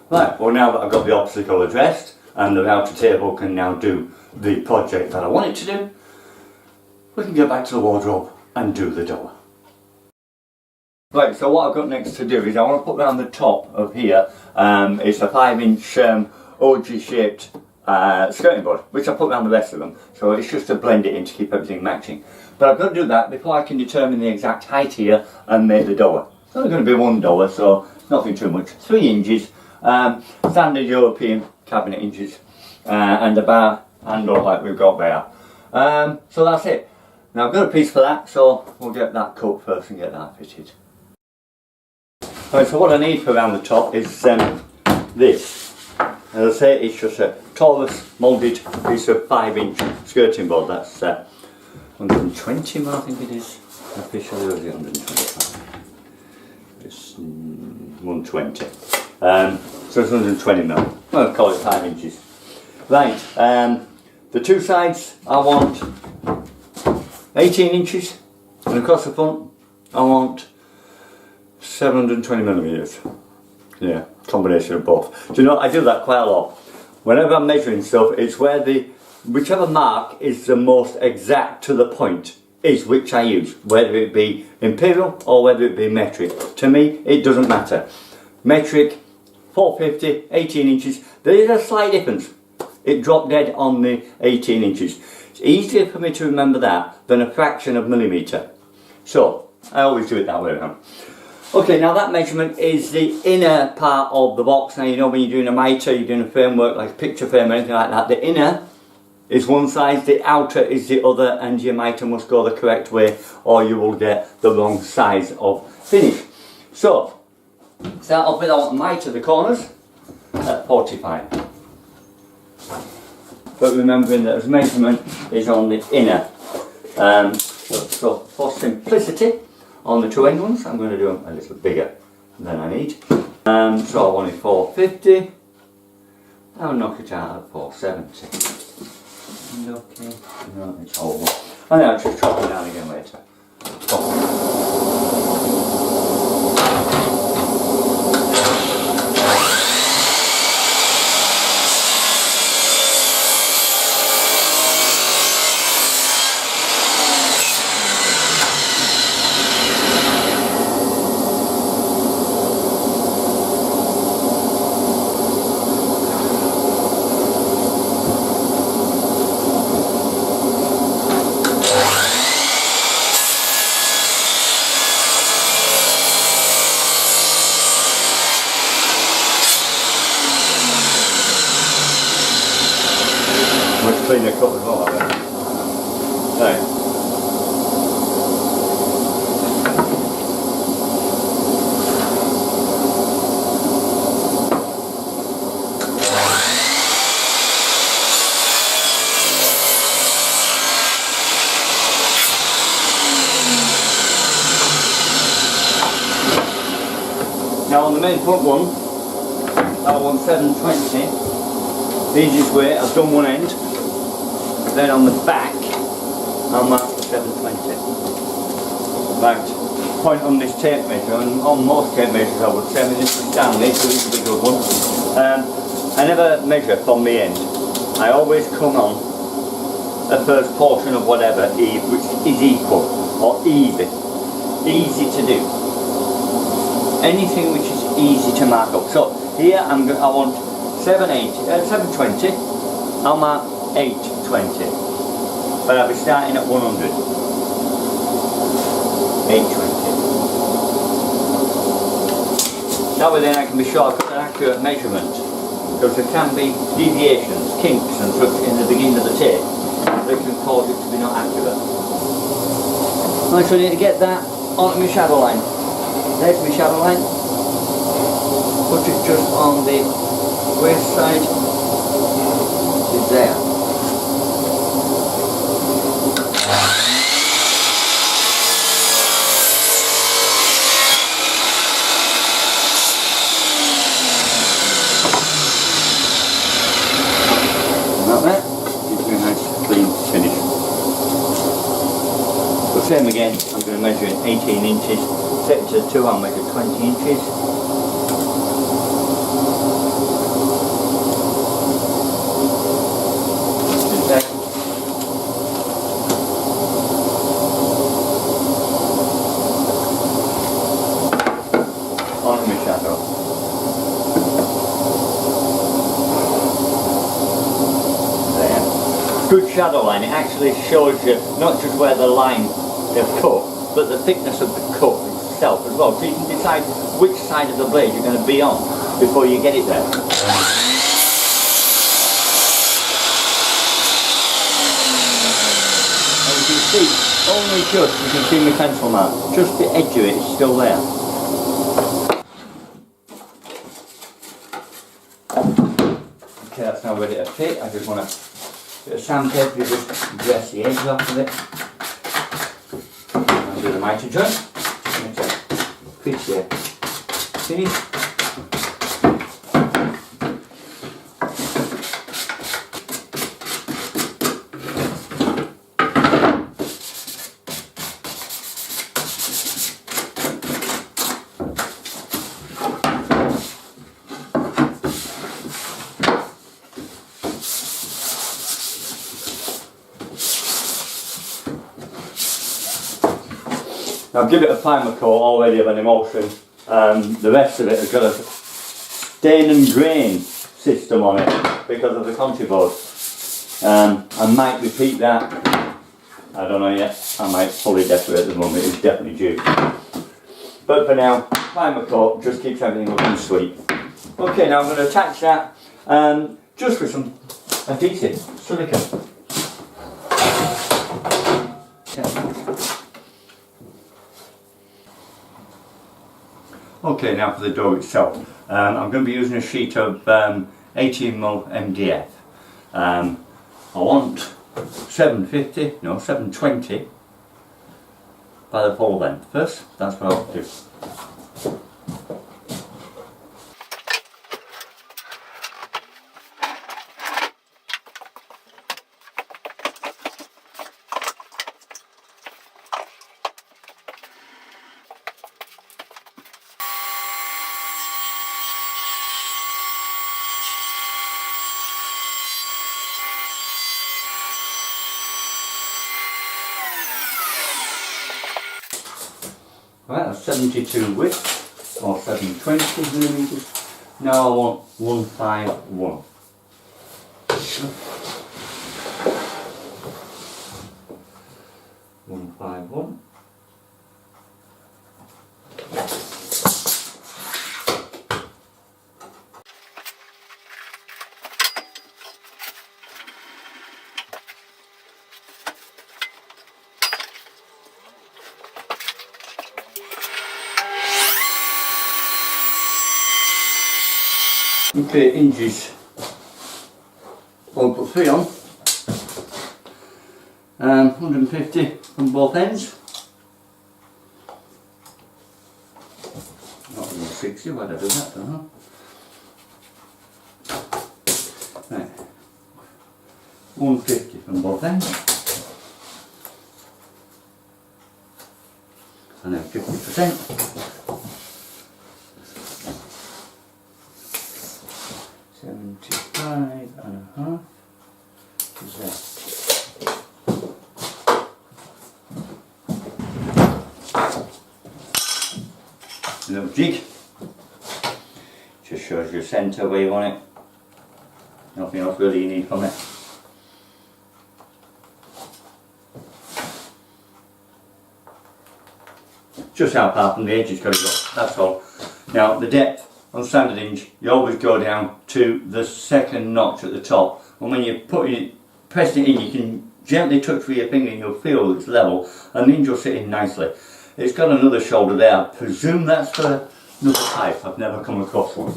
Right, well now that I've got the obstacle addressed and the router table can now do the project that I want it to do, we can get back to the wardrobe and do the door. Right, so what I've got next to do is I want to put around the top of here, it's a 5-inch OG shaped skirting board, which I put around the rest of them, so it's just to blend it in to keep everything matching. But I've got to do that before I can determine the exact height here and make the door. It's only going to be one door, so nothing too much. 3 inches, standard European cabinet inches, and a bar handle like we've got there. So that's it. Now I've got a piece for that, so we'll get that cut first and get that fitted. Right, so what I need for around the top is this. As I say, it's just a Taurus moulded piece of 5-inch skirting board. That's 120 mil, I think it is. Officially, or is it 125? It's 120. So it's 120 mil. Well, I'll call it 5 inches. Right, the two sides I want 18 inches, and across the front I want 720 millimeters. Yeah, combination of both. Do you know, I do that quite a lot. Whenever I'm measuring stuff, it's where whichever mark is the most exact to the point is which I use, whether it be imperial or whether it be metric. To me, it doesn't matter. Metric, 450, 18 inches, there is a slight difference. It dropped dead on the 18 inches. It's easier for me to remember that than a fraction of millimetre. So, I always do it that way around. Okay, now that measurement is the inner part of the box. Now you know when you're doing a mitre, you're doing a framework like a picture frame or anything like that, the inner is one size, the outer is the other, and your mitre must go the correct way or you will get the wrong size of finish. So, start off with I want the mitre, the corners, at 45. But remembering that the measurement is on the inner. So for simplicity, on the two end ones, I'm going to do them a little bigger than I need. So I wanted 450. I'll knock it out at 470. Okay, no, it's over. And then I'll just chop it down again later. Clean the cup as well, I think. Right. Now on the main front one, I want 720. The easiest way, I've done one end. Then on the back, I'll mark the 720. Right, point on this tape measure, and on most tape measures I would say, I mean this is Stanley, so this is a good one. I never measure from the end. I always come on a first portion of whatever, which is equal, or even. Easy to do. Anything which is easy to mark up. So here I want 720, I'll mark 820, but I'll be starting at 100. 820. That way then I can be sure I've got an accurate measurement, because there can be deviations, kinks and such in the beginning of the tape that can cause it to be not accurate. Right, so I need to get that onto my shadow line. There's my shadow line. Put it just on the waist side. It's there. Same again, I'm going to measure in 18 inches, set it to 2, I'll measure 20 inches. good shadow line, it actually shows you not just where the line they've cut, but the thickness of the cut itself as well, so you can decide which side of the blade you're going to be on before you get it there. And you can see, only just, you can see my pencil mark, just the edge of it is still there. Okay, that's now ready to fit. I just want a bit of sandpaper to just dress the edge off of it. I'll do the mitre joint. Fit here. Finish. I'll give it a primer coat already of an emulsion, the rest of it has got a stain and grain system on it because of the Conti-Board. I might repeat that, I don't know yet, I might fully decorate at the moment, it's definitely due. But for now, primer coat just keeps everything looking sweet. Okay, now I'm going to attach that just with some adhesive, silicone. Okay, now for the dough itself. I'm going to be using a sheet of 18mm MDF. I want 720 by the full length first. That's what I'll do. Right, that's 72 width, or 720mm. Now I want 151. Okay, hinges. I'll put 3 on. 150 from both ends. Not 160, why did I do that? Don't know. Right. 150 from both ends. And then 50%. 75.5 is that. Little jig. Just shows your centre where you want it. Nothing else really you need from it. Just how far from the edge it's got to go, that's all. Now the depth on standard hinge, you always go down to the second notch at the top, and when you press it in, you can gently touch with your finger and you'll feel it's level, and the hinge will sit in nicely. It's got another shoulder there, I presume that's for another type, I've never come across one.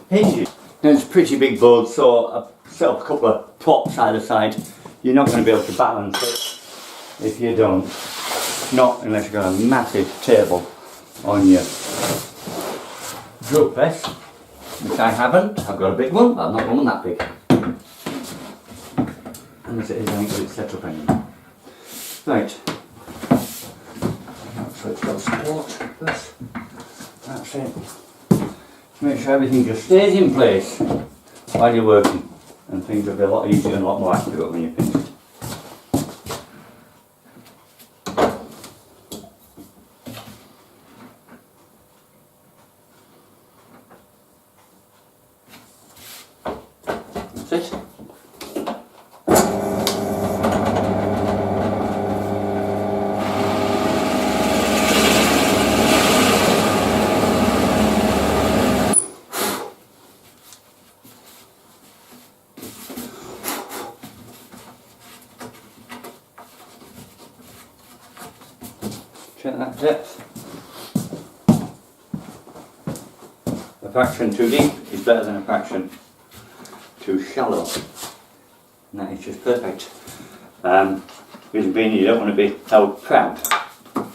Hinges, now it's a pretty big board, so I've set up a couple of props either side. You're not going to be able to balance it if you don't, not unless you've got a massive table on your drill press, which I haven't. I've got a big one, but I've not got one that big. And as it is, I ain't got it set up anymore. Right. So it's got support first. That's it. Make sure everything just stays in place while you're working, and things will be a lot easier and a lot more accurate when you're finished. That's it. Check that depth. A fraction too deep is better than a fraction too shallow. And that is just perfect. Reason being, you don't want to be held proud. But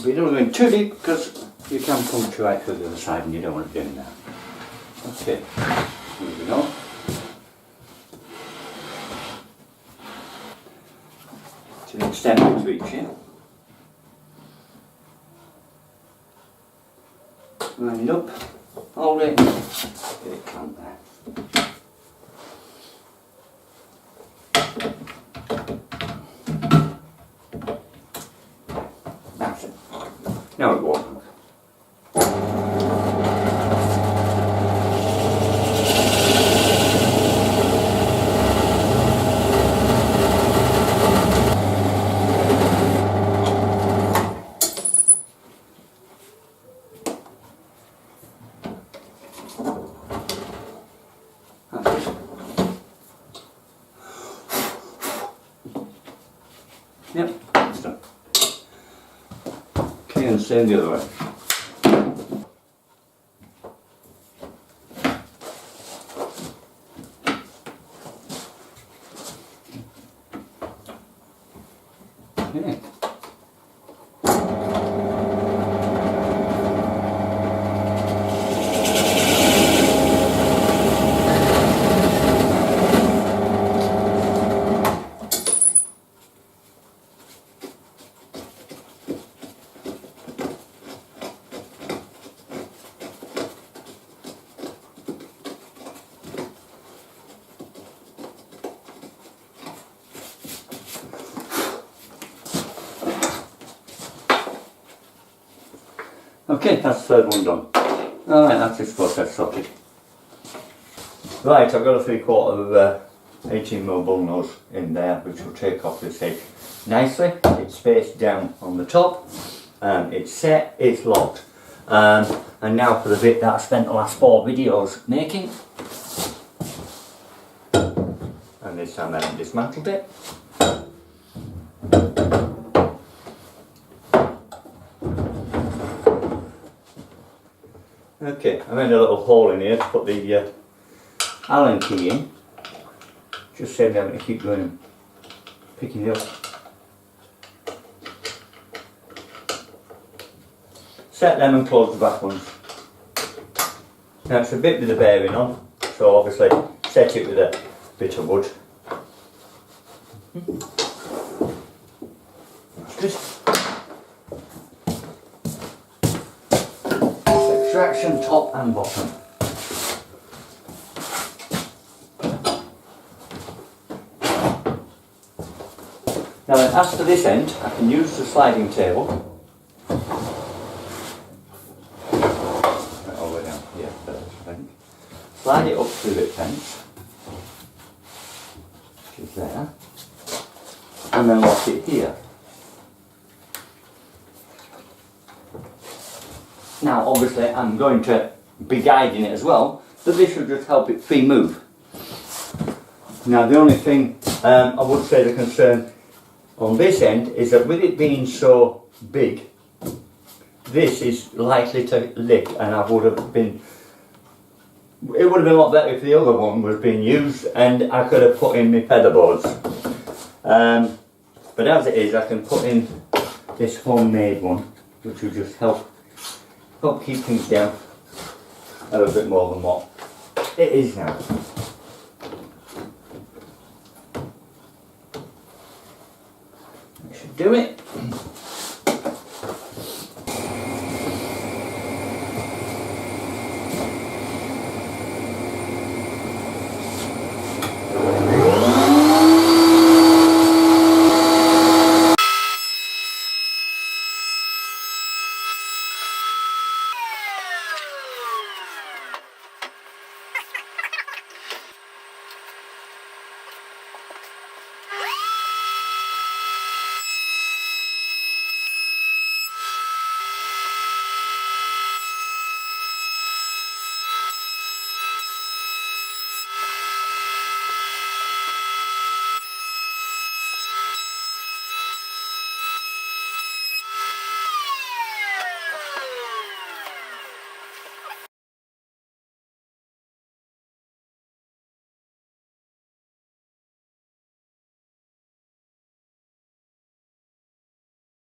you don't want to go in too deep because you can puncture right through the other side and you don't want to be doing that. Okay, here we go. To the extent it's reaching. Line it up, hold it, get it clamped there. That's it. Now it won't hook. Yep, that's done. Okay, and same the other way. Okay. Okay, that's the third one done. Alright, that's this process sorted. Right, I've got a 3/4 of 18mm bull nose in there, which will take off this edge nicely. It's spaced down on the top, it's set, it's locked. And now for the bit that I spent the last 4 videos making. And this time I haven't dismantled it. Okay, I made a little hole in here to put the Allen key in. Just save me having to keep going and picking it up. Set them and close the back ones. Now it's a bit with the bearing on, so obviously set it with a bit of wood. That's good. Extraction top and bottom. Now then, as to this end, I can use the sliding table. Right all the way down, yeah, that's I think. Slide it up through the fence, which is there, and then lock it here. Now obviously I'm going to be guiding it as well, but this should just help it free move. Now the only thing I would say the concern on this end is that with it being so big, this is likely to lick, and it would have been a lot better if the other one was being used and I could have put in my feather boards. But as it is, I can put in this homemade one, which will just help keep things down a little bit more than what it is now. That should do it.